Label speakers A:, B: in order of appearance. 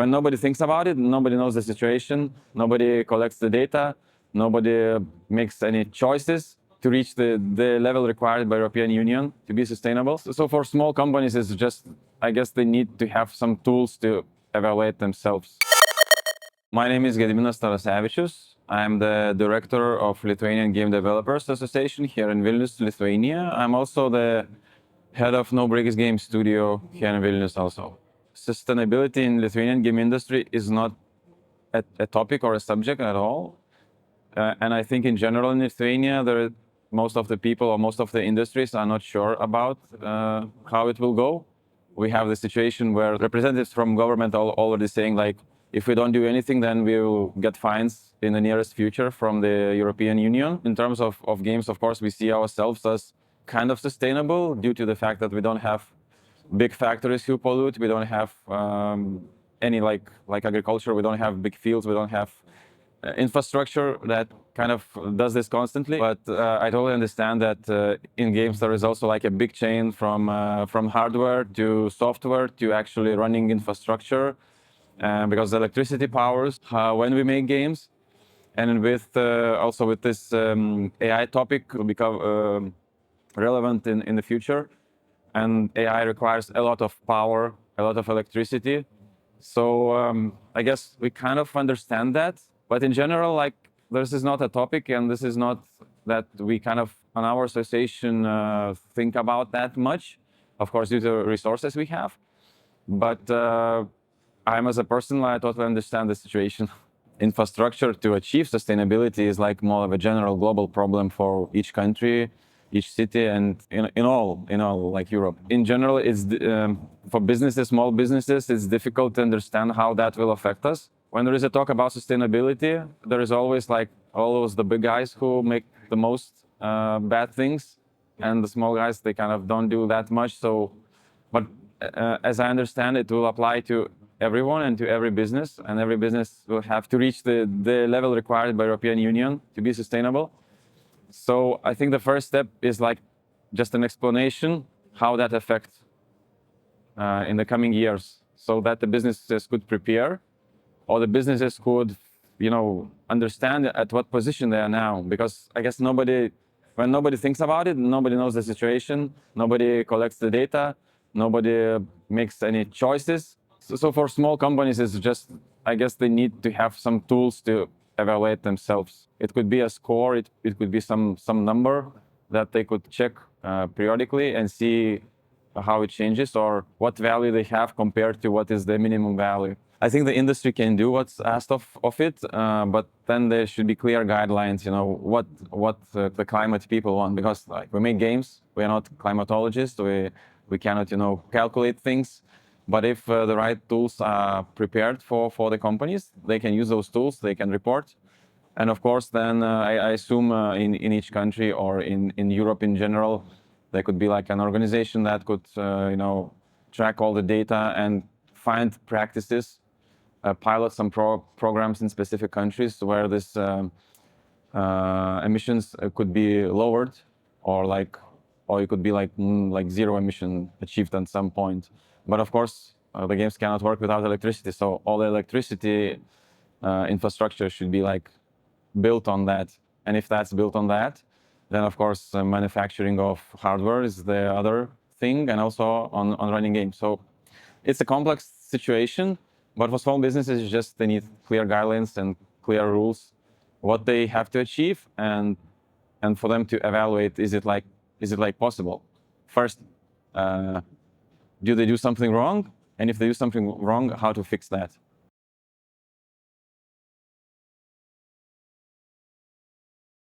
A: when nobody thinks about it, nobody knows the situation, nobody collects the data, nobody makes any choices to reach the level required by European Union to be sustainable. So for small companies, it's just, I guess they need to have some tools to evaluate themselves. My name is Gediminas Tarasevičius. I'm the director of Lithuanian Game Developers Association here in Vilnius, Lithuania. I'm also the head of No Breaks Game Studio here in Vilnius also. Sustainability in Lithuanian game industry is not a topic or a subject at all. And I think in general in Lithuania, most of the people or most of the industries are not sure about how it will go. We have the situation where representatives from government are already saying like, if we don't do anything, then we will get fines in the nearest future from the European Union. In terms of games, of course, we see ourselves as kind of sustainable due to the fact that we don't have big factories who pollute. We don't have any like agriculture. We don't have big fields. We don't have infrastructure that kind of does this constantly. But I totally understand that in games there is also like a big chain from hardware to software to actually running infrastructure. Because the electricity powers when we make games, and also with this AI topic will become relevant in the future, and AI requires a lot of power, a lot of electricity. So I guess we kind of understand that, but in general, like this is not a topic, and this is not that we kind of on our association think about that much, of course, due to resources we have, but. I'm as a person, I totally understand the situation. Infrastructure to achieve sustainability is like more of a general global problem for each country, each city, and in all like Europe. In general, it's for businesses, small businesses, it's difficult to understand how that will affect us. When there is a talk about sustainability, there is always like always the big guys who make the most bad things, and the small guys, they kind of don't do that much. So, but as I understand, it will apply to everyone and to every business, and every business will have to reach the level required by European Union to be sustainable. So I think the first step is like just an explanation how that affects in the coming years, so that the businesses could prepare, or the businesses could, understand at what position they are now. Because I guess when nobody thinks about it, nobody knows the situation, nobody collects the data, nobody makes any choices. So for small companies, it's just, I guess they need to have some tools to evaluate themselves. It could be a score, it could be some number that they could check periodically and see how it changes or what value they have compared to what is the minimum value. I think the industry can do what's asked of it, but then there should be clear guidelines, what the climate people want. Because like we make games, we are not climatologists, we cannot, calculate things. But if the right tools are prepared for the companies, they can use those tools, they can report. And of course, then I assume in each country or in Europe in general, there could be like an organization that could, track all the data and find practices, pilot some programs in specific countries where this emissions could be lowered, or it could be like zero emission achieved at some point. But of course, the games cannot work without electricity. So all the electricity infrastructure should be like built on that. And if that's built on that, then of course, manufacturing of hardware is the other thing, and also on running games. So it's a complex situation, but for small businesses, just they need clear guidelines and clear rules, what they have to achieve, and for them to evaluate, is it like possible? First, do they do something wrong? And if they do something wrong, how to fix that?